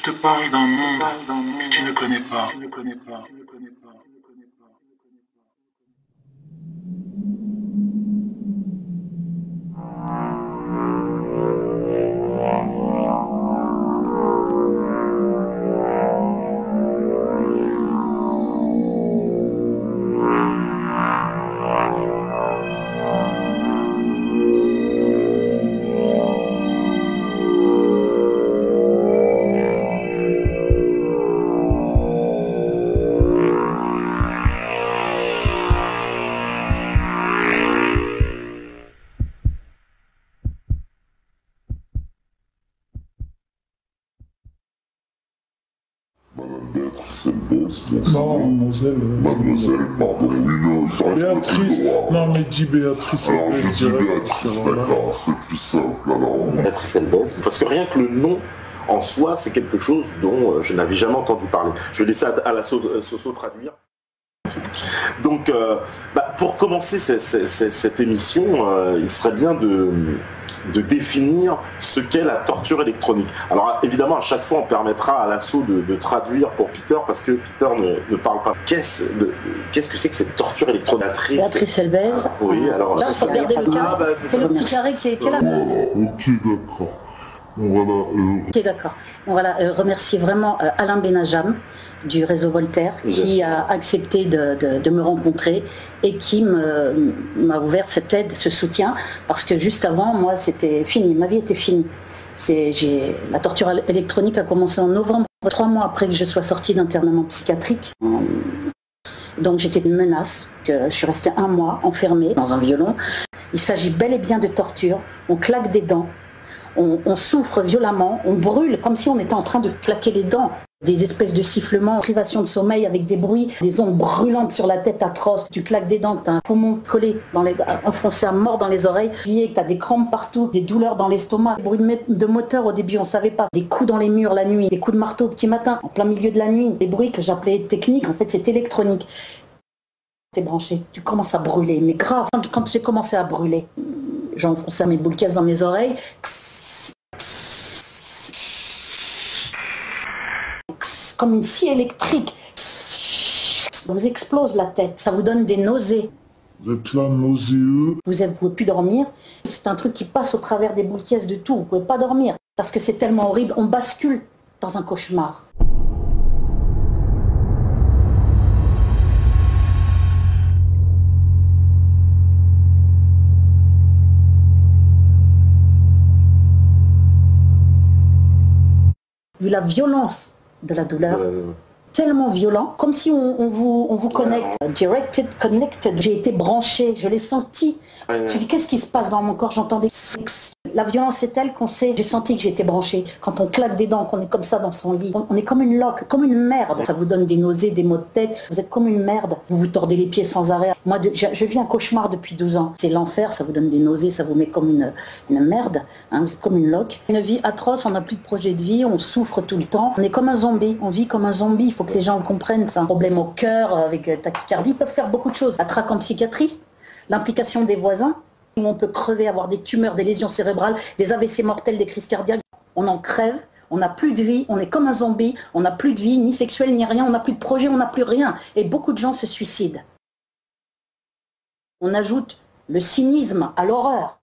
Je te parle d'un monde que tu ne connais pas. Non, mademoiselle. Mademoiselle, pardon, oui, Béatrice. Non, mais dis Béatrice. Alors, je dis Béatrice, d'accord, c'est plus simple, alors. Béatrice Elbès, parce que rien que le nom en soi, c'est quelque chose dont je n'avais jamais entendu parler. Je vais laisser à la Soso traduire. Donc, pour commencer cette émission, il serait bien de définir ce qu'est la torture électronique. Alors évidemment, à chaque fois, on permettra à l'assaut de traduire pour Peter, parce que Peter ne parle pas. Qu'est-ce que c'est que cette torture électronique? Béatrice Elbès. Oui, alors... Là, faut regarder le carré. C'est le petit carré qui est là. Ok, d'accord. Ok, d'accord. On va remercier vraiment Alain Benajam du réseau Voltaire qui a accepté de me rencontrer et qui m'a ouvert cette aide, ce soutien, parce que juste avant, moi, c'était fini, ma vie était finie. La torture électronique a commencé en novembre, 3 mois après que je sois sortie d'internement psychiatrique. Donc j'étais une menace, que je suis restée 1 mois enfermée dans un violon. Il s'agit bel et bien de torture, on claque des dents. On souffre violemment, on brûle comme si on était en train de claquer les dents. Des espèces de sifflements, privation de sommeil avec des bruits, des ondes brûlantes sur la tête atroces. Tu claques des dents, tu as un poumon collé, enfoncé à mort dans les oreilles, tu as des crampes partout, des douleurs dans l'estomac, des bruits de moteur au début, on savait pas, des coups dans les murs la nuit, des coups de marteau au petit matin, en plein milieu de la nuit, des bruits que j'appelais techniques, en fait c'est électronique. T'es branché, tu commences à brûler, mais grave, quand j'ai commencé à brûler, j'ai enfoncé mes boules caisses dans mes oreilles, comme une scie électrique. Ça vous explose la tête, ça vous donne des nausées. Vous êtes là, nauséeux. Vous ne pouvez plus dormir. C'est un truc qui passe au travers des boules caisses de tout. Vous ne pouvez pas dormir parce que c'est tellement horrible. On bascule dans un cauchemar. Vu la violence de la douleur, tellement violent, comme si on vous connecte. Directed, connected, j'ai été branchée, je l'ai senti. Je dis, qu'est-ce qui se passe dans mon corps? J'entendais... La violence est telle qu'on sait, j'ai senti que j'étais branchée. Quand on claque des dents, qu'on est comme ça dans son lit, on est comme une loque, comme une merde. Ça vous donne des nausées, des maux de tête, vous êtes comme une merde. Vous vous tordez les pieds sans arrêt. Moi, je vis un cauchemar depuis 12 ans. C'est l'enfer, ça vous donne des nausées, ça vous met comme une merde. Hein, vous êtes comme une loque. Une vie atroce, on n'a plus de projet de vie, on souffre tout le temps. On est comme un zombie, on vit comme un zombie. Il faut que les gens le comprennent. C'est un problème au cœur, avec tachycardie. Ils peuvent faire beaucoup de choses. La traque en psychiatrie, l'implication des voisins, où on peut crever, avoir des tumeurs, des lésions cérébrales, des AVC mortels, des crises cardiaques. On en crève, on n'a plus de vie, on est comme un zombie, on n'a plus de vie, ni sexuelle, ni rien, on n'a plus de projet, on n'a plus rien. Et beaucoup de gens se suicident. On ajoute le cynisme à l'horreur.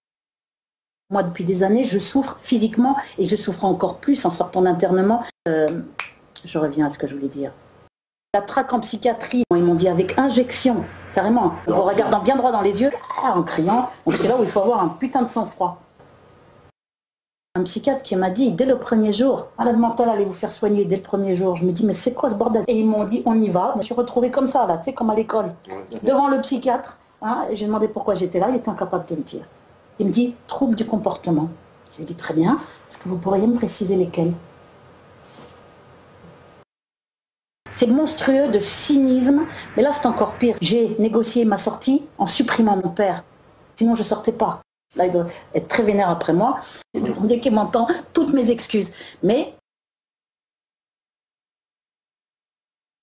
Moi, depuis des années, je souffre physiquement et je souffre encore plus en sortant d'internement. Je reviens à ce que je voulais dire. La traque en psychiatrie, ils m'ont dit avec injection, carrément, en vous regardant bien droit dans les yeux, en criant. Donc c'est là où il faut avoir un putain de sang-froid. Un psychiatre qui m'a dit, dès le premier jour, malade mental, allez vous faire soigner dès le premier jour. Je me dis, mais c'est quoi ce bordel? Et ils m'ont dit, on y va. Je me suis retrouvée comme ça, là, tu sais, comme à l'école, devant le psychiatre. Hein, et j'ai demandé pourquoi j'étais là, il était incapable de me dire. Il me dit, trouble du comportement. Je lui ai dit, très bien, est-ce que vous pourriez me préciser lesquels? C'est monstrueux de cynisme, mais là c'est encore pire. J'ai négocié ma sortie en supprimant mon père, sinon je sortais pas. Là il doit être très vénère après moi, j'ai demandé qu'il m'entende toutes mes excuses. Mais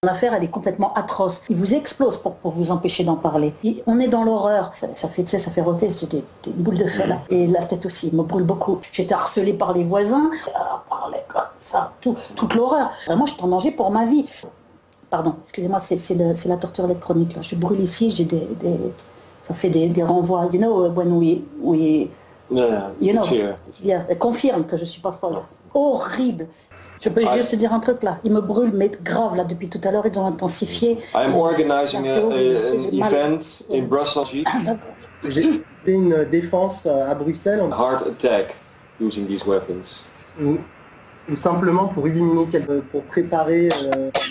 L'affaire, elle est complètement atroce. Il vous explose pour vous empêcher d'en parler. On est dans l'horreur. Ça fait, tu sais, ça fait roter, j'ai des boules de feu là. Et la tête aussi, il me brûle beaucoup. J'étais harcelée par les voisins, parlait comme ça, toute l'horreur. Vraiment, j'étais en danger pour ma vie. Pardon, excusez-moi, c'est la torture électronique là. Je brûle ici, j'ai ça fait des renvois. You know, when we you know, yeah, confirme que je suis pas folle. Horrible. Je peux juste te dire un truc là, ils me brûlent, mais grave là, depuis tout à l'heure, ils ont intensifié. I'm organizing an event in Brussels. J'ai fait une défense à Bruxelles. Heart attack using these weapons. Ou simplement pour éliminer, pour préparer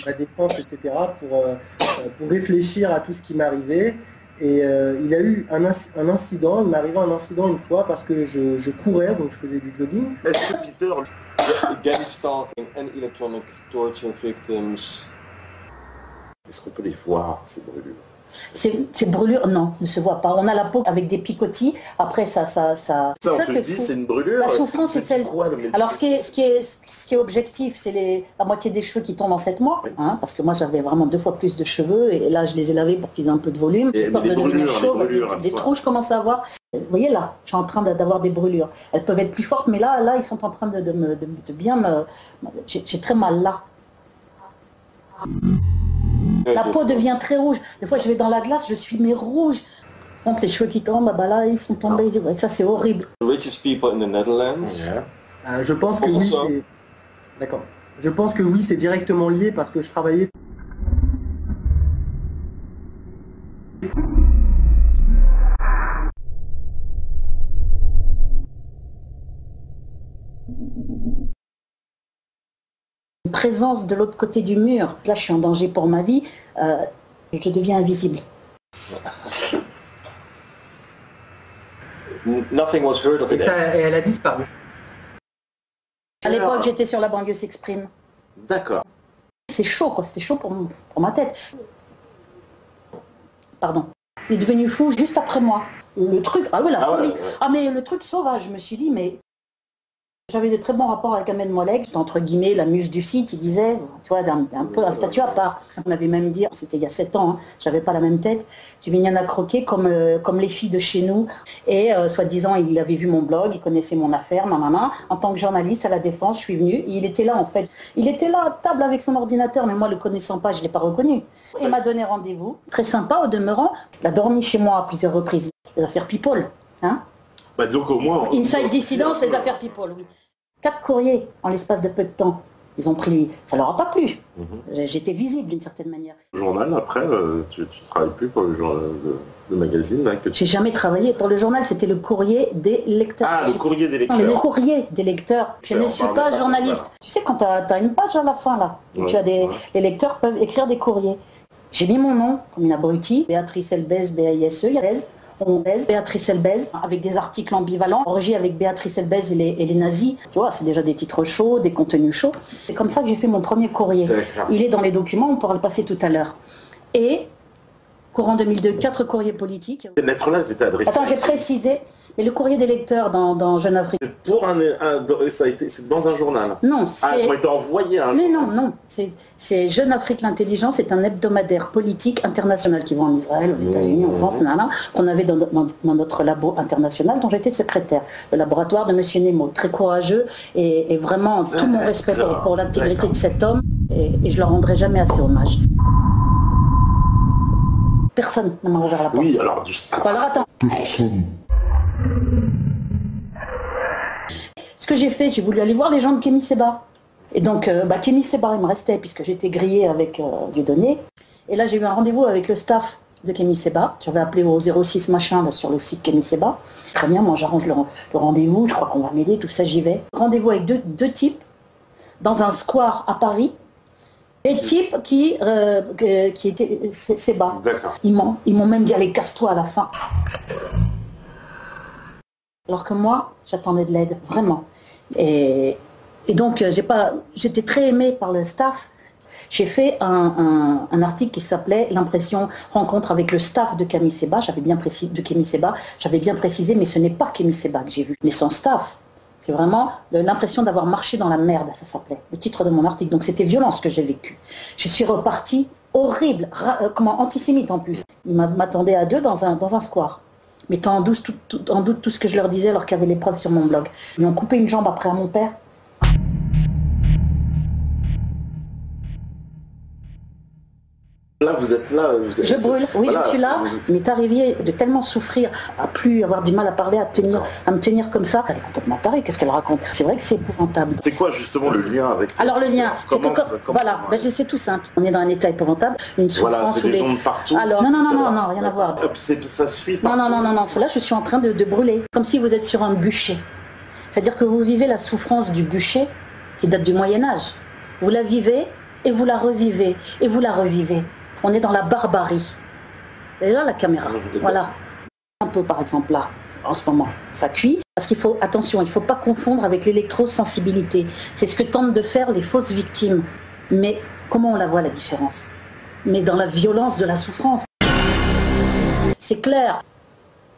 ma défense, etc., pour réfléchir à tout ce qui m'arrivait. Et il y a eu un incident, il m'est arrivé un incident une fois parce que je courais, donc je faisais du jogging. Est-ce que Peter... Gang stalking and electronic torture victims. Est-ce qu'on peut les voir, ces brûlures? Ces brûlures, non, ne se voit pas. On a la peau avec des picotis. Après, ça on te dit, c'est une brûlure. La souffrance, c'est celle. Alors, ce qui est objectif, c'est la moitié des cheveux qui tombent en 7 mois. Hein, parce que moi, j'avais vraiment 2 fois plus de cheveux. Et là, je les ai lavés pour qu'ils aient un peu de volume. J'ai peur de devenir chauve. Des trous, je commence à avoir. Vous voyez là, je suis en train d'avoir des brûlures. Elles peuvent être plus fortes, mais là, ils sont en train de bien me. J'ai très mal là. La peau devient très rouge. Des fois, je vais dans la glace, je suis rouge. Donc les cheveux qui tombent, bah là, ils sont tombés. Ouais, ça, c'est horrible. The richest people in the Netherlands. Yeah. Je pense que oui, c'est... D'accord. Je pense que oui, c'est directement lié parce que je travaillais... Présence de l'autre côté du mur. Là, je suis en danger pour ma vie. Je deviens invisible. Nothing was heard of it. Et elle a disparu. À l'époque, j'étais sur La banlieue s'exprime. D'accord. C'est chaud, quoi. C'était chaud pour ma tête. Pardon. Il est devenu fou juste après moi. Le truc, la folie. Ouais. Ah, mais le truc sauvage, je me suis dit, mais... J'avais de très bons rapports avec Ahmed Mollek, entre guillemets la muse du site, il disait, tu vois, un peu un statut à part. On avait même dit, c'était il y a 7 ans, hein, j'avais pas la même tête, tu viens à croquer comme les filles de chez nous. Et soi-disant, il avait vu mon blog, il connaissait mon affaire, ma maman. En tant que journaliste à la Défense, je suis venue, et il était là en fait. Il était là à table avec son ordinateur, mais moi le connaissant pas, je l'ai pas reconnu. Il m'a donné rendez-vous, très sympa au demeurant, il a dormi chez moi à plusieurs reprises. Les affaires people, hein. Bah disons qu'au moins... Inside Dissidence, les affaires people, oui. 4 courriers en l'espace de peu de temps. Ils ont pris... Ça leur a pas plu. J'étais visible d'une certaine manière. Le journal, après, tu travailles plus pour le magazine là, que... J'ai jamais travaillé pour le journal, c'était le courrier des lecteurs. Ah, le courrier des lecteurs. Non, le courrier des lecteurs. Je ne suis pas journaliste. Tu sais, quand tu as une page à la fin, là, où tu as les lecteurs peuvent écrire des courriers. J'ai mis mon nom, comme une abrutie, Béatrice Elbez, B-A-I-S-E, il y a Béatrice Elbez, avec des articles ambivalents, orgie avec Béatrice Elbez et les nazis. Tu vois, c'est déjà des titres chauds, des contenus chauds. C'est comme ça que j'ai fait mon premier courrier. Il est dans les documents, on pourra le passer tout à l'heure. Et, courant 2002, 4 courriers politiques. Ces lettres-là, elles étaient adressées... Attends, j'ai précisé, mais le courrier des lecteurs dans Jeune Afrique... C'est dans un journal? Non, c'est... Ah, ils ont été envoyés à un Mais journal. non, c'est Jeune Afrique l'intelligence, c'est un hebdomadaire politique international qui va en Israël, aux États-Unis, en France, qu'on avait dans notre labo international, dont j'étais secrétaire. Le laboratoire de Monsieur Nemo, très courageux, et vraiment tout mon respect pour l'intégrité de cet homme, et je ne leur rendrai jamais assez hommage. Personne ne m'a ouvert la porte. Oui, alors... Alors attends. Personne. Ce que j'ai fait, j'ai voulu aller voir les gens de Kémy Séba. Et donc, Kémy Séba, il me restait, puisque j'étais grillée avec Dieudonné. Et là, j'ai eu un rendez-vous avec le staff de Kémy Séba. J'avais appelé au 06 machin, là, sur le site Kémy Séba. Très bien, moi, j'arrange le rendez-vous, je crois qu'on va m'aider, tout ça, j'y vais. Rendez-vous avec deux types, dans un square à Paris. Des types qui étaient Séba. Ils m'ont même dit, allez, casse-toi à la fin. Alors que moi, j'attendais de l'aide, vraiment. Et donc, j'étais très aimée par le staff. J'ai fait un article qui s'appelait l'impression rencontre avec le staff de Kémy Séba. J'avais bien précisé, mais ce n'est pas Kémy Séba que j'ai vu, mais son staff. C'est vraiment l'impression d'avoir marché dans la merde, ça s'appelait, le titre de mon article. Donc c'était violent ce que j'ai vécu. Je suis repartie horrible, antisémite en plus. Ils m'attendaient à deux dans un square, mettant en doute tout ce que je leur disais alors qu'il y avait les preuves sur mon blog. Ils ont coupé une jambe après à mon père. Là, vous êtes là. Je brûle, oui, voilà, je suis là. Il m'est arrivé de tellement souffrir, à plus avoir du mal à parler, à me tenir comme ça. Elle est complètement tarée, qu'est-ce qu'elle raconte? C'est vrai que c'est épouvantable. C'est quoi justement le lien avec... Alors le lien, c'est que voilà, c'est tout simple. On est dans un état épouvantable, une souffrance. Voilà, c'est des ondes partout. Alors non, rien à voir. Ça suit partout. Non. Là, je suis en train de brûler, comme si vous êtes sur un bûcher. C'est-à-dire que vous vivez la souffrance du bûcher qui date du Moyen-Âge. Vous la vivez et vous la revivez et vous la revivez. On est dans la barbarie. Et là, la caméra. Voilà. Un peu, par exemple, là, en ce moment, ça cuit. Parce qu'il faut, attention, il ne faut pas confondre avec l'électrosensibilité. C'est ce que tentent de faire les fausses victimes. Mais comment on la voit, la différence? Mais dans la violence de la souffrance. C'est clair.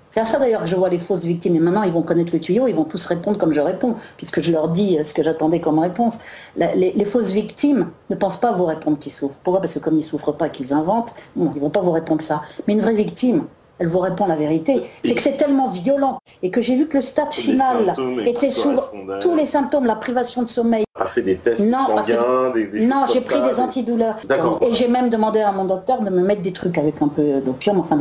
C'est à ça d'ailleurs que je vois les fausses victimes. Et maintenant, ils vont connaître le tuyau, ils vont tous répondre comme je réponds, puisque je leur dis ce que j'attendais comme réponse. Les fausses victimes ne pensent pas vous répondre qu'ils souffrent. Pourquoi? Parce que comme ils ne souffrent pas, qu'ils inventent, bon, ils ne vont pas vous répondre ça. Mais une vraie victime, elle vous répond la vérité. C'est que c'est tellement violent. Et que j'ai vu que le stade final était sous tous les symptômes, la privation de sommeil. A fait des tests sanguins, non, j'ai pris des antidouleurs. Et j'ai même demandé à mon docteur de me mettre des trucs avec un peu d'opium, enfin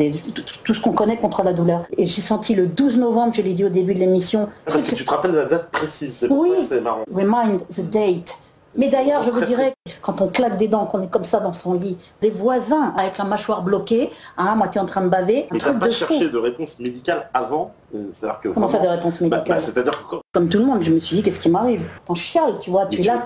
tout ce qu'on connaît contre la douleur. Et j'ai senti le 12 novembre, je l'ai dit au début de l'émission. Parce que tu te rappelles la date précise, c'est pour ça que c'est marrant. Remind the date. Mais d'ailleurs, je vous dirais, quand on claque des dents, qu'on est comme ça dans son lit, des voisins avec la mâchoire bloquée, à moitié en train de baver, un truc de fou. Mais t'as pas cherché de réponse médicale avant? Que comment ça, de réponse médicale? C'est-à-dire que... Comme tout le monde, je me suis dit, qu'est-ce qui m'arrive? T'en chiales, tu vois, Mais là,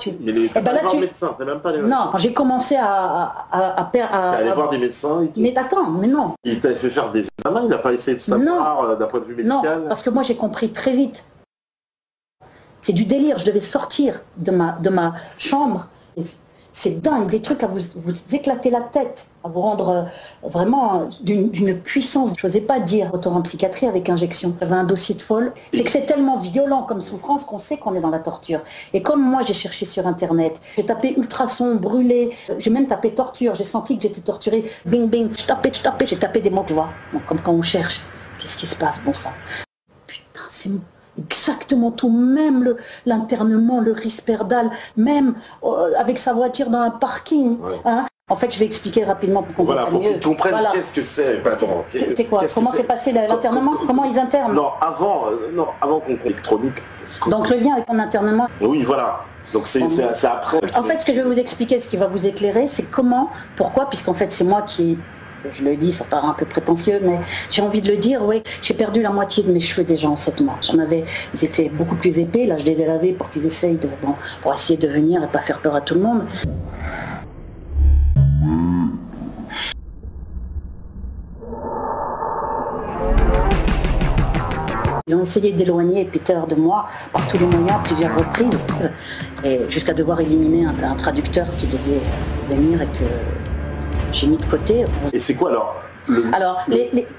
médecin, t'es même pas allé... Non, quand j'ai commencé à T'es allé voir des médecins et tout. Mais attends, mais non. Il t'a fait faire des examens, il n'a pas essayé de savoir d'un point de vue médical? Non, parce que moi j'ai compris très vite. C'est du délire, je devais sortir de ma chambre. C'est dingue, des trucs à vous éclater la tête, à vous rendre vraiment d'une puissance. Je n'osais pas dire retour en psychiatrie avec injection. J'avais un dossier de folle. C'est que c'est tellement violent comme souffrance qu'on sait qu'on est dans la torture. Et comme moi j'ai cherché sur internet, j'ai tapé ultrason, brûlé, j'ai même tapé torture, j'ai senti que j'étais torturée. Bing bing, je tapais, j'ai tapé des mots, tu vois. Donc, comme quand on cherche, qu'est-ce qui se passe, bon sang. Putain, c'est exactement tout, même l'internement, le risperdal, même avec sa voiture dans un parking. Ouais. Hein. En fait, je vais expliquer rapidement pour qu'on pour qu'ils comprennent qu'est-ce que c'est. C'est quoi? Comment s'est passé l'internement? Comment ils internent? Non, avant qu'on électronique. Donc le lien avec ton internement. Oui, voilà. Donc c'est après. En fait, ce que je vais vous expliquer, ce qui va vous éclairer, c'est pourquoi, puisqu'en fait c'est moi qui... Je le dis, ça paraît un peu prétentieux, mais j'ai envie de le dire, oui. J'ai perdu la moitié de mes cheveux déjà en 7 mois. Ils étaient beaucoup plus épais, là je les ai lavés pour qu'ils essayent pour essayer de venir et pas faire peur à tout le monde. Ils ont essayé d'éloigner Peter de moi par tous les moyens, plusieurs reprises, et jusqu'à devoir éliminer un traducteur qui devait venir et que j'ai mis de côté. Et c'est quoi alors Alors,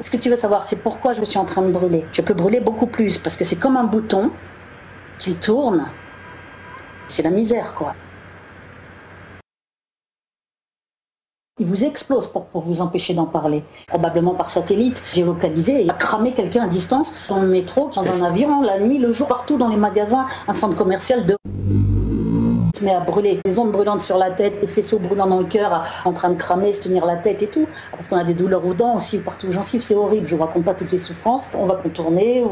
ce que tu veux savoir, c'est pourquoi je suis en train de brûler. Je peux brûler beaucoup plus, parce que c'est comme un bouton qui tourne. C'est la misère, quoi. Il vous explose pour vous empêcher d'en parler. Probablement par satellite, géolocalisé, et cramer quelqu'un à distance, dans le métro, dans un avion, la nuit, le jour, partout dans les magasins, un centre commercial de... se met à brûler, des ondes brûlantes sur la tête, des faisceaux brûlants dans le cœur, en train de cramer, se tenir la tête et tout. Parce qu'on a des douleurs aux dents aussi, partout où gencives, c'est horrible. Je ne vous raconte pas toutes les souffrances. On va contourner,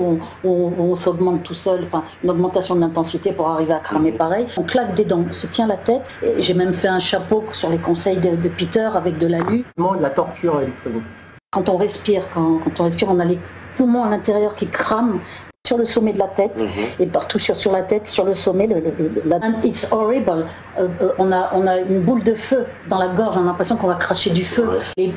on s'augmente tout seul, enfin une augmentation de l'intensité pour arriver à cramer pareil. On claque des dents, on se tient la tête. Et j'ai même fait un chapeau sur les conseils de Peter avec de l'alu. La torture électronique. Quand on respire, on a les poumons à l'intérieur qui crament sur le sommet de la tête et partout sur la tête, sur le sommet, and it's horrible. On a une boule de feu dans la gorge, on a l'impression qu'on va cracher du feu. Et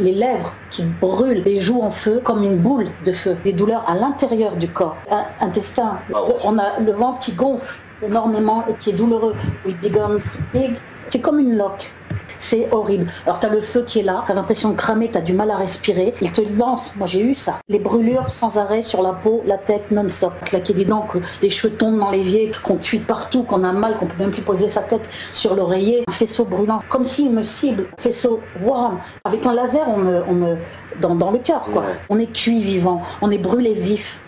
les lèvres qui brûlent, les joues en feu comme une boule de feu. Des douleurs à l'intérieur du corps. Intestin, on a le ventre qui gonfle énormément et qui est douloureux. It becomes big. T'es comme une loque. C'est horrible. Alors t'as le feu qui est là, t'as l'impression de cramer, t'as du mal à respirer. Il te lance, moi j'ai eu ça. Les brûlures sans arrêt sur la peau, la tête non-stop. Claquer des dents, que les cheveux tombent dans l'évier, qu'on cuit partout, qu'on a mal, qu'on peut même plus poser sa tête sur l'oreiller. Un faisceau brûlant, comme s'il me cible. Un faisceau, warm. Avec un laser, dans le cœur, quoi. Ouais. On est cuit vivant, on est brûlé vif.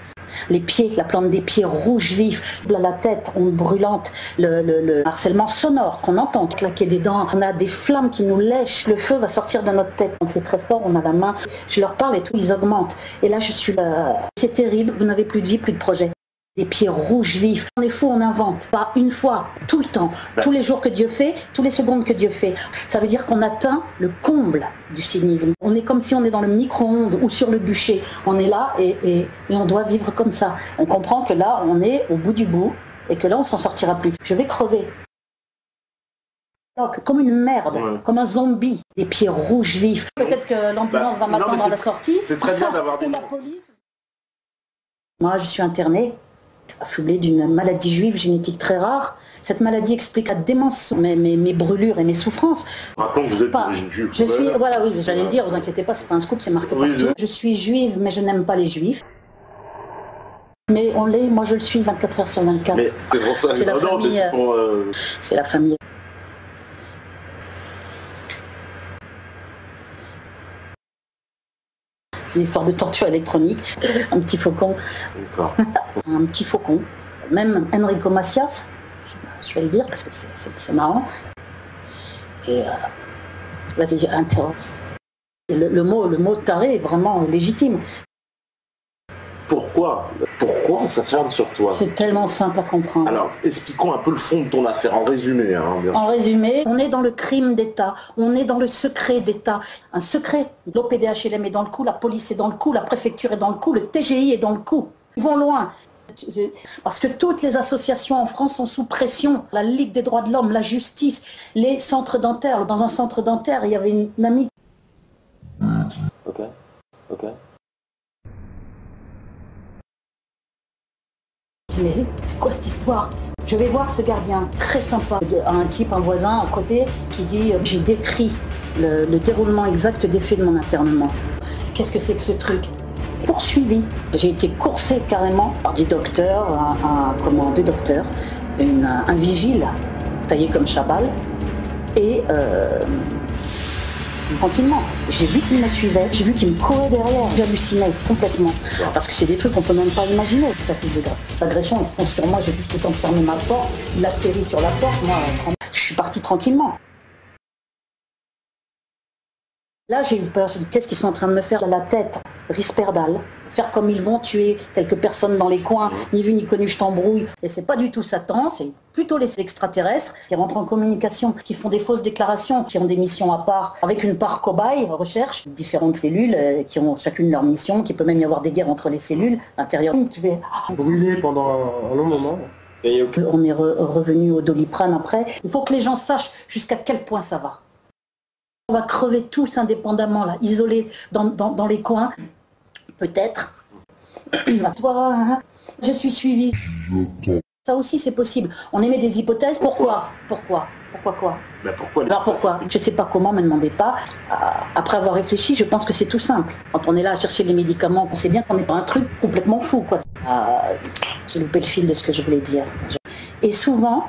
Les pieds, la plante des pieds rouge vif, la tête onde brûlante, le harcèlement sonore qu'on entend, claquer des dents, on a des flammes qui nous lèchent, le feu va sortir de notre tête, c'est très fort, on a la main, je leur parle et tout, ils augmentent. Et là je suis là, c'est terrible, vous n'avez plus de vie, plus de projet. Des pieds rouges vifs. On est fou, on invente. Pas une fois, tout le temps. Tous les jours que Dieu fait, tous les secondes que Dieu fait. Ça veut dire qu'on atteint le comble du cynisme. On est comme si on est dans le micro-ondes ou sur le bûcher. On est là et on doit vivre comme ça. On comprend que là, on est au bout du bout et que là, on s'en sortira plus. Je vais crever. Donc, comme une merde, comme un zombie. Des pieds rouges vifs. Peut-être que l'ambulance va m'attendre à la sortie. C'est très bien d'avoir des... la police. Moi, je suis internée, affublée d'une maladie juive génétique très rare. Cette maladie explique la démence, mes brûlures et mes souffrances. Rappelons que vous êtes d'origine juive. Je suis, voilà, oui, j'allais le dire, vous inquiétez pas, c'est pas un scoop, c'est marqué partout. Je suis juive, mais je n'aime pas les juifs. Mais on l'est, moi je le suis 24 heures sur 24. Mais c'est pour ça, c'est la famille. C'est la famille. C'est une histoire de torture électronique. Un petit faucon. Un petit faucon. Même Enrico Macias, je vais le dire parce que c'est marrant. Et vas-y, interroge. Le mot taré est vraiment légitime. Pourquoi on s'acharne sur toi? C'est tellement simple à comprendre. Alors, expliquons un peu le fond de ton affaire, en résumé. Hein, bien sûr. En résumé, on est dans le crime d'État, on est dans le secret d'État. Un secret. L'OPDHLM est dans le coup, la police est dans le coup, la préfecture est dans le coup, le TGI est dans le coup. Ils vont loin. Parce que toutes les associations en France sont sous pression. La Ligue des droits de l'homme, la justice, les centres dentaires. Dans un centre dentaire, il y avait une amie. Ok. Mais c'est quoi cette histoire? Je vais voir ce gardien très sympa, un type, un voisin à côté qui dit j'ai décrit le déroulement exact des faits de mon internement. Qu'est-ce que c'est que ce truc? Poursuivi. J'ai été coursée carrément par des docteurs, deux docteurs, un vigile taillé comme Chabal et tranquillement. J'ai vu qu'il me suivait, j'ai vu qu'il me courait derrière. J'hallucinais complètement. Parce que c'est des trucs qu'on peut même pas imaginer. L'agression, ils font sur moi, j'ai juste le temps de fermer ma porte, il atterrit sur la porte, moi, je suis partie tranquillement. Là, j'ai eu peur, j'ai dit, qu'est-ce qu'ils sont en train de me faire de la tête? Risperdal, faire comme ils vont, tuer quelques personnes dans les coins, ni vu ni connu, je t'embrouille. Et c'est pas du tout Satan, c'est plutôt les extraterrestres qui rentrent en communication, qui font des fausses déclarations, qui ont des missions à part, avec une part cobaye, recherche, différentes cellules qui ont chacune leur mission, qui peut même y avoir des guerres entre les cellules, l'intérieur. Brûlé pendant un long moment. On est revenu au Doliprane après. Il faut que les gens sachent jusqu'à quel point ça va. On va crever tous indépendamment, là, isolés dans les coins. Peut-être. Toi, je suis suivie. Ça aussi, c'est possible. On émet des hypothèses. Pourquoi quoi? Alors pourquoi? Je ne sais pas comment, ne me demandez pas. Après avoir réfléchi, je pense que c'est tout simple. Quand on est là à chercher les médicaments, on sait bien qu'on n'est pas un truc complètement fou, quoi. J'ai loupé le fil de ce que je voulais dire. Et souvent,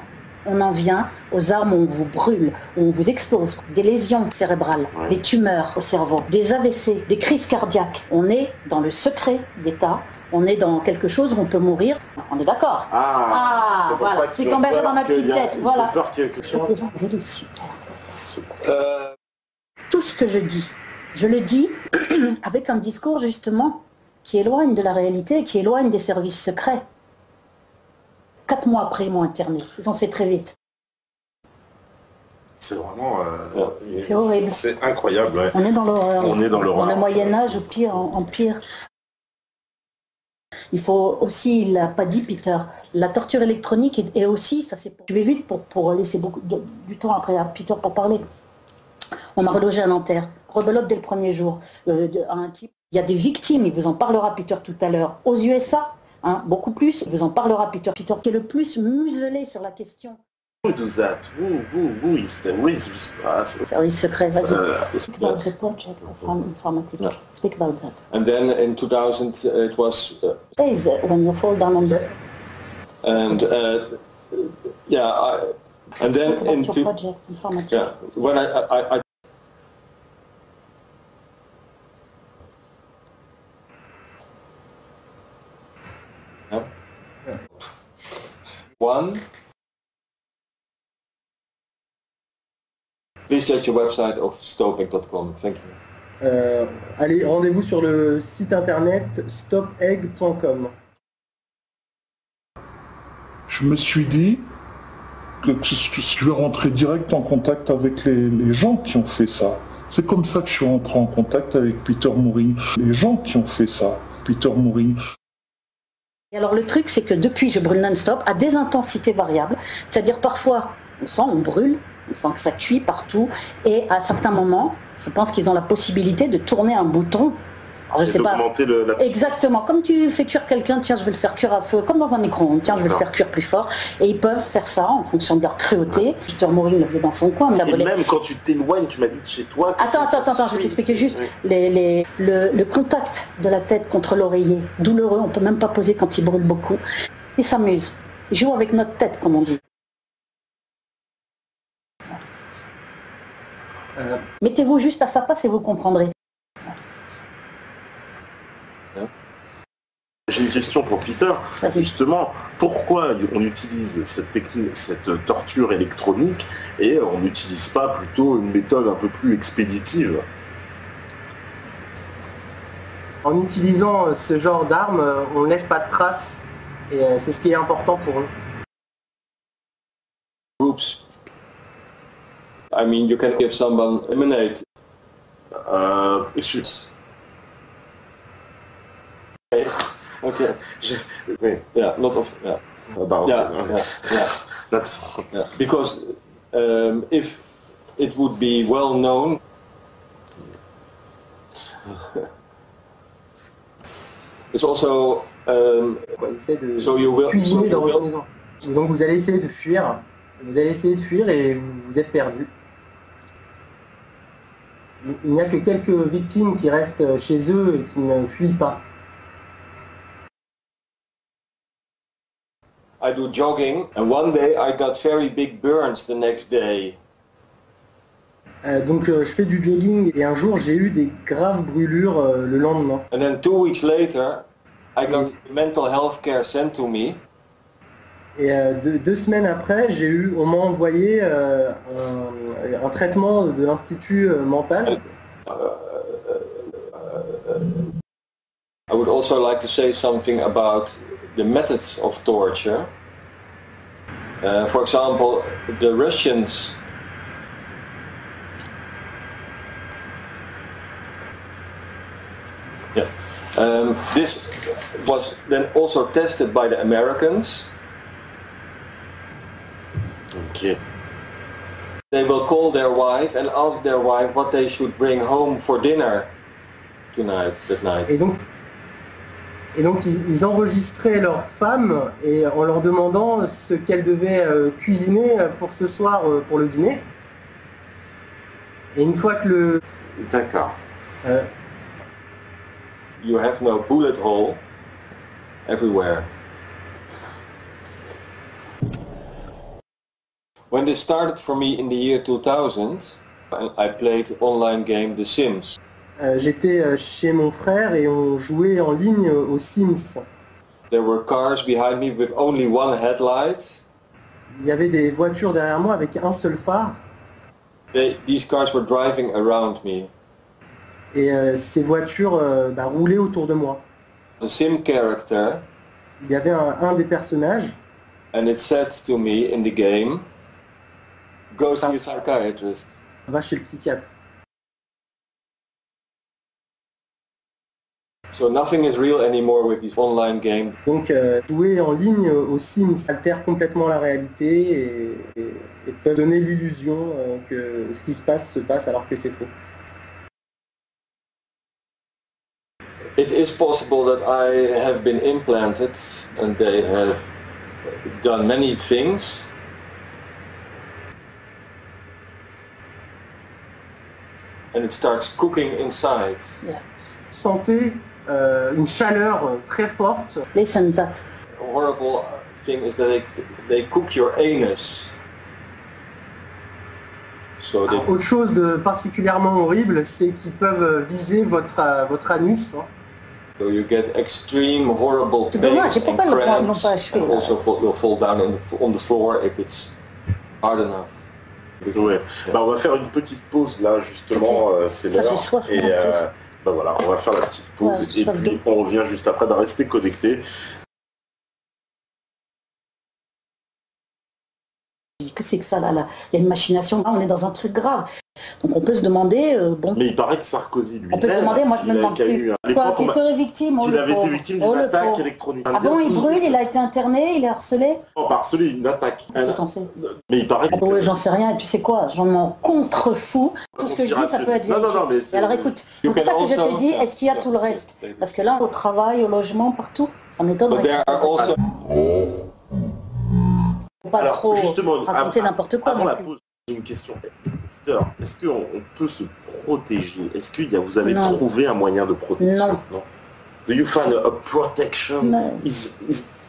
on en vient aux armes où on vous brûle, où on vous explose, des lésions cérébrales, des tumeurs au cerveau, des AVC, des crises cardiaques. On est dans le secret d'État, on est dans quelque chose où on peut mourir. On est d'accord? Voilà, c'est tombé dans ma petite tête. Voilà. Tout ce que je le dis avec un discours justement qui éloigne de la réalité, qui éloigne des services secrets. 4 mois après, ils m'ont interné. Ils ont fait très vite. C'est vraiment... c'est horrible. C'est incroyable. Ouais. On est dans l'horreur. On est dans l'horreur. Dans le Moyen-Âge, au pire, en pire. Il faut aussi, il l'a pas dit Peter, la torture électronique est aussi, ça c'est... Je vais vite pour laisser beaucoup du temps après à Peter pour parler. On m'a relogé à Nanterre. Rebelote dès le premier jour. Un type. Il y a des victimes, il vous en parlera Peter tout à l'heure. Aux USA... beaucoup plus, il vous en parlera Peter qui est le plus muselé sur la question. Who do that? Who is this person? Service secret, vas-y. Speak about the project of informatic. Yeah. Speak about that. And then in 2000 it was... Says when you fall down on the... and yeah, and then Speak about into... your project, informatic. Yeah, when I yeah. One. Please check your website of stopegg.com. Thank you. Allez, rendez-vous sur le site internet stopegg.com. Je me suis dit que je vais rentrer direct en contact avec les gens qui ont fait ça. C'est comme ça que je suis rentré en contact avec Peter Mooring. Les gens qui ont fait ça, Peter Mooring. Et alors le truc, c'est que depuis, je brûle non-stop à des intensités variables. C'est-à-dire parfois, on sent, on brûle, on sent que ça cuit partout. Et à certains moments, je pense qu'ils ont la possibilité de tourner un bouton. Alors, je sais pas. Exactement. Comme tu fais cuire quelqu'un, tiens, je vais le faire cuire à feu, comme dans un micro-ondes, tiens, je vais le faire cuire plus fort. Et ils peuvent faire ça en fonction de leur cruauté. Peter Mooring le faisait dans son coin. Et même quand tu t'éloignes, tu m'as dit de chez toi. Attends, je vais t'expliquer juste. Le contact de la tête contre l'oreiller, douloureux, on peut même pas poser quand il brûle beaucoup. Ils s'amusent. Ils jouent avec notre tête, comme on dit. Mettez-vous juste à sa place et vous comprendrez. J'ai une question pour Peter. Justement, pourquoi on utilise cette technique, cette torture électronique, et on n'utilise pas plutôt une méthode un peu plus expéditive? En utilisant ce genre d'armes, on ne laisse pas de traces, et c'est ce qui est important pour eux. Groups. I mean, you can give someone eliminate. Okay. Yeah, not of. Yeah. About. Yeah. That's. Yeah. Because if it would be well known. It's also. So you will. Cuisiner dans votre maison. Et donc vous allez essayer de fuir. Vous allez essayer de fuir et vous êtes perdu. Il n'y a que quelques victimes qui restent chez eux et qui ne fuient pas. I do jogging, and one day I got very big burns the next day. Donc je fais du jogging et un jour j'ai eu des graves brûlures le lendemain. And then 2 weeks later, I got mental health care sent to me. Et 2 semaines après, on m'a envoyé un traitement de l'institut mental. I would also like to say something about the methods of torture. For example, the Russians this was then also tested by the Americans. Okay. They will call their wife and ask their wife what they should bring home for dinner that night. Et donc ils enregistraient leurs femmes et en leur demandant ce qu'elles devaient cuisiner pour ce soir pour le dîner. Et une fois que le... D'accord. You have no bullet hole everywhere. When this started for me in the year 2000, I played online game The Sims. J'étais chez mon frère et on jouait en ligne aux Sims. There were cars behind me with only one headlight. Il y avait des voitures derrière moi avec un seul phare. These cars were driving around me. Et ces voitures roulaient autour de moi. The sim character. Il y avait un des personnages. And it said to me in the game, go see a psychiatrist. Va chez le psychiatre. So nothing is real anymore with these online games. Donc jouer en ligne aux Sims altère complètement la réalité et peut donner l'illusion que ce qui se passe alors que c'est faux. It is possible that I have been implanted and they have done many things. and it starts cooking inside. Yeah. Sentez une chaleur très forte. Listen that. A horrible thing is that they cook your anus. So they, Autre chose de particulièrement horrible, c'est qu'ils peuvent viser votre anus. Hein. so you get extreme horrible C'est pain dommage, et and pourquoi ils l'ont cramps, pas achevé, and là? also you'll fall down on the floor if it's hard enough. Ouais. Bah, on va faire une petite pause là justement, c'est Ça, l'heure. j'ai soif, Et en plus. bah voilà, on va faire la petite pause Ouais, j'ai et soif puis on revient juste après. Bah, restez connectés. Qu'est-ce que c'est que ça là, il y a une machination, là on est dans un truc grave. Donc on peut se demander, bon, Mais il paraît que Sarkozy lui. on peut se demander, moi je me demande plus. Quoi, qu'il serait victime, qu'il le avait été pauvre. victime Oh, d'une le attaque pauvre. électronique. Ah bon, il brûle, il a été interné, il est harcelé. Oh, harcelé, une attaque. Qu'est-ce que t'en sais? Mais il paraît Ah que... bah ouais, j'en sais rien, et tu sais quoi, j'en m'en contrefous. Tout ce que je dis, ça peut être Non, vérifié. non, mais c'est... Et alors écoute, You c'est pour can ça que je also- te dis, est-ce qu'il y a tout le reste? Parce que là, au travail, au logement, partout, ça m'étonnerait. But there are also Faut pas Alors, trop justement, raconter n'importe quoi. avant non la plus. pause, j'ai une question. Peter, est-ce qu'on peut se protéger? Est-ce que vous avez Non. trouvé un moyen de protection? Non. Do you find a protection? Non. Is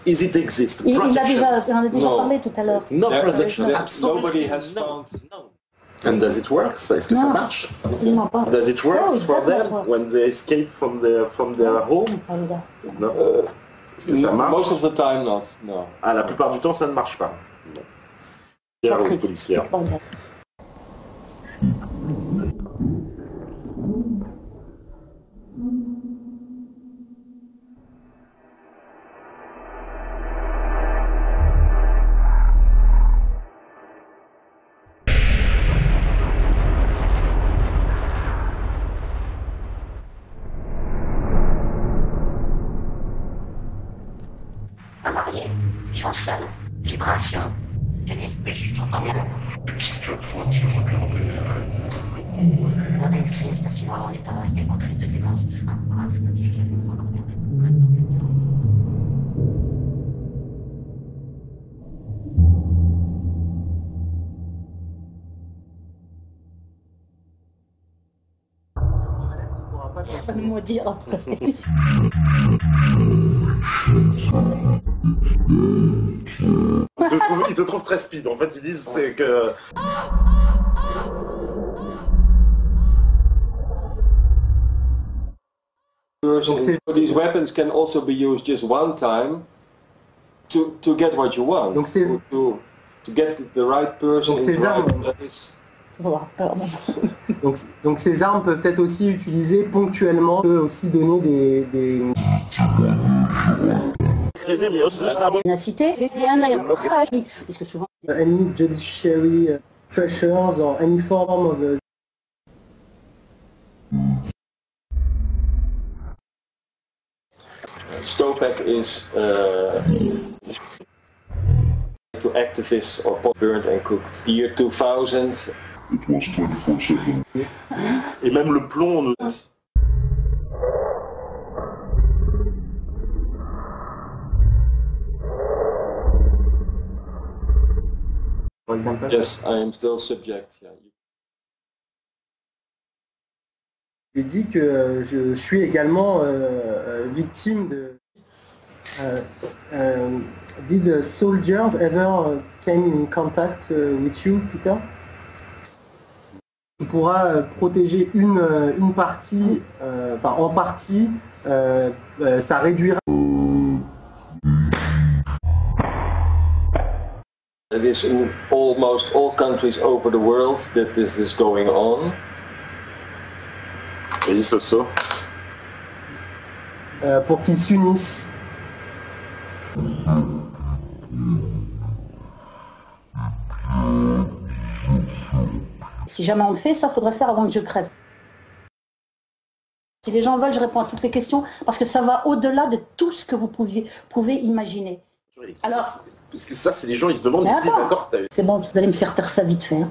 it exist? Il a Protection? déjà, on en a déjà Non. parlé tout à l'heure. No There- protection. there- Absolutely nobody has no. found. No. And does it work? Est-ce que ça Non. marche? Absolument pas. Does it work No, it for does not them work. when they escape from their home? Ah, les gars. Non. Est-ce que ça marche? Most of the time not, no. Ah, la plupart du temps, ça ne marche pas. Non. Policière ou Patrick, policière. c'est pas vrai. Marié, chancelle, vibration, je l'espèce, je t'entends bien. La belle crise, parce qu'il est en état, il est en crise de clémence. Je me dis qu'il y a une fois qu'on Il pourra pas Tu vas nous maudire après. Ils te trouvent très speed. En fait, ils disent c'est que... So these weapons can also be used just one time to get what you want. Donc c'est- to get the right person Donc in ces the right armes- place. On va avoir peur, non. Donc ces armes peuvent être aussi utilisées ponctuellement, peut aussi donner des... Ténacité, et un aéropage, puisque souvent, any judiciary pressures or any form of Stopac is to activists or burned and cooked. Year 2000, It was 24/7. Et même le plomb, on note. par exemple. yes, I am still subject. Yeah. Je lui dis que je suis également victime de... did soldiers ever came in contact with you, Peter? Tu pourras protéger une partie, enfin en partie, ça réduira. It is in almost all countries over the world that this is going on. Vas-y, Soso. Pour qu'ils s'unissent. si jamais on le fait, ça faudrait le faire avant que je crève. Si les gens veulent, je réponds à toutes les questions, parce que ça va au-delà de tout ce que vous pouvez imaginer. Alors, parce que ça, c'est les gens, ils se demandent, Mais ils se disent, attends. d'accord, c'est bon, vous allez me faire taire ça vite fait. Hein.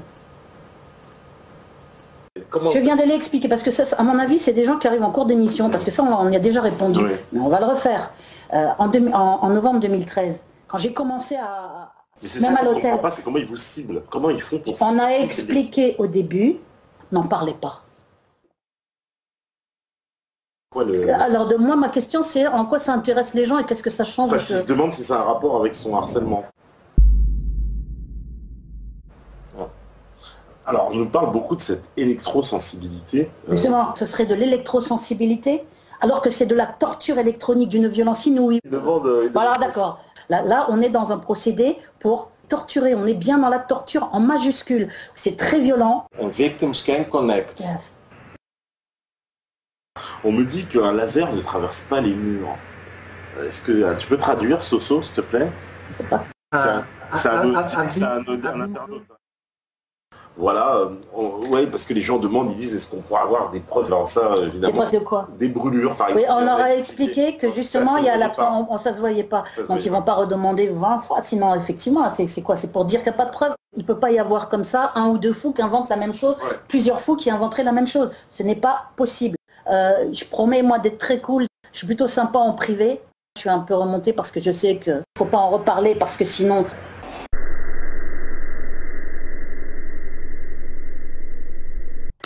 comment... Je viens d'aller expliquer, parce que ça, à mon avis, c'est des gens qui arrivent en cours d'émission, parce que ça, on y a déjà répondu. Oui. Mais on va le refaire. En novembre 2013, quand j'ai commencé à... Mais c'est même ça à qu'on l'hôtel. comprend pas, c'est comment ils vous ciblent. Comment ils font pour On a cibler. expliqué au début, n'en parlez pas. Alors, moi, ma question, c'est en quoi ça intéresse les gens et qu'est-ce que ça change? Parce qu'il se demande si ça a un rapport avec son harcèlement. Alors, on nous parle beaucoup de cette électrosensibilité. Justement, ce serait de l'électrosensibilité, alors que c'est de la torture électronique d'une violence inouïe. Voilà, d'accord. Là, on est dans un procédé pour torturer. On est bien dans la torture en majuscule. C'est très violent. And victims can connect. Yes. On me dit qu'un laser ne traverse pas les murs. Est-ce que tu peux traduire, Soso, s'il te plaît? C'est un internaute. Voilà, ouais, parce que les gens demandent, ils disent, est-ce qu'on pourra avoir des preuves? Alors ça, évidemment. Des preuves de quoi? Des brûlures, par exemple. Oui, on leur a expliqué que justement, il y a l'absence, ça se voyait pas. Donc ils vont pas redemander 20 fois, sinon effectivement, c'est quoi? C'est pour dire qu'il n'y a pas de preuves. Il peut pas y avoir comme ça un ou deux fous qui inventent la même chose, plusieurs fous qui inventeraient la même chose. Ce n'est pas possible. Je promets, moi, d'être très cool. Je suis plutôt sympa en privé. Je suis un peu remontée parce que je sais qu'il ne faut pas en reparler parce que sinon...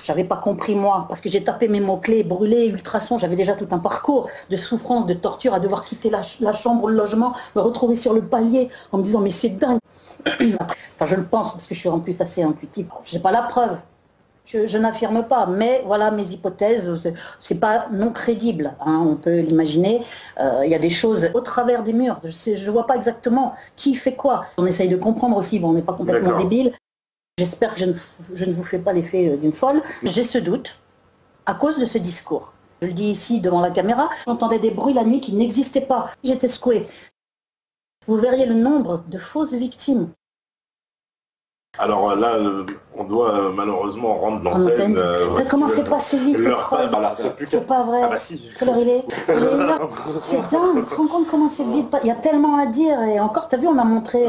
J'avais pas compris moi, parce que j'ai tapé mes mots-clés, brûlé, ultrason, j'avais déjà tout un parcours de souffrance, de torture, à devoir quitter la chambre, le logement, me retrouver sur le palier en me disant mais c'est dingue. Enfin je le pense parce que je suis en plus assez intuitif. Je n'ai pas la preuve, je n'affirme pas, mais voilà mes hypothèses, c'est pas non crédible, hein, on peut l'imaginer. Il y a des choses au travers des murs, je vois pas exactement qui fait quoi. On essaye de comprendre aussi, bon, on n'est pas complètement débile. J'espère que je ne vous fais pas l'effet d'une folle. J'ai ce doute à cause de ce discours. Je le dis ici devant la caméra, j'entendais des bruits la nuit qui n'existaient pas. J'étais secouée. Vous verriez le nombre de fausses victimes. Alors là, on doit malheureusement rendre l'antenne. Comment c'est passé vite? C'est pas vrai. Ah bah si. Quelle heure il est là. C'est dingue, tu te rends compte comment c'est vite? Il y a tellement à dire et encore, t'as vu, on a montré...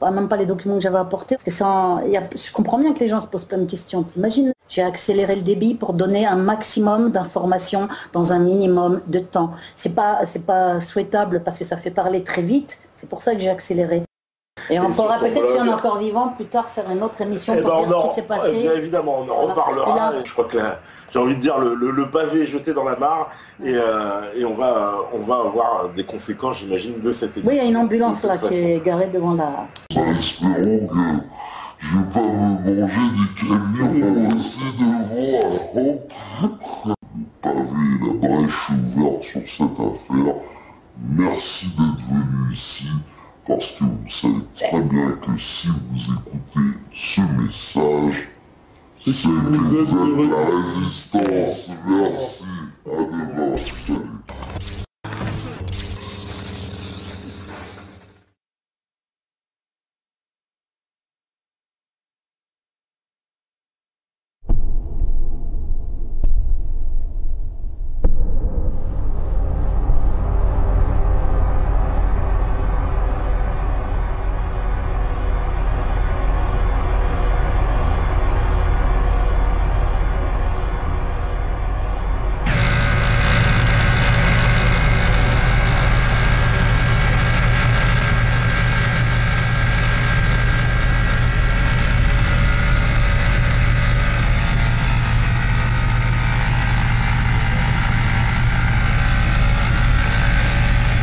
même pas les documents que j'avais apportés, parce que je comprends bien que les gens se posent plein de questions, t'imagines? J'ai accéléré le débit pour donner un maximum d'informations dans un minimum de temps. C'est pas souhaitable parce que ça fait parler très vite, c'est pour ça que j'ai accéléré. Et on pourra peut-être, si on est encore vivant, plus tard faire une autre émission pour dire ce qui s'est passé. Bien évidemment, on en reparlera. Je crois que j'ai envie de dire le pavé est jeté dans la mare et on va avoir des conséquences, j'imagine, de cette émission. Oui, il y a une ambulance là qui est garée devant la... Espérons que je vais pas me manger des camions aussi devant. Le pavé et la brèche ouverte sur cette affaire. Merci d'être venu ici. Parce que vous savez très bien que si vous écoutez ce message, c'est que vous êtes de la résistance. Merci. À demain. Salut.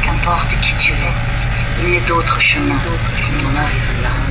Qu'importe qui tu es, il n'est d'autre chemin quand on arrive là.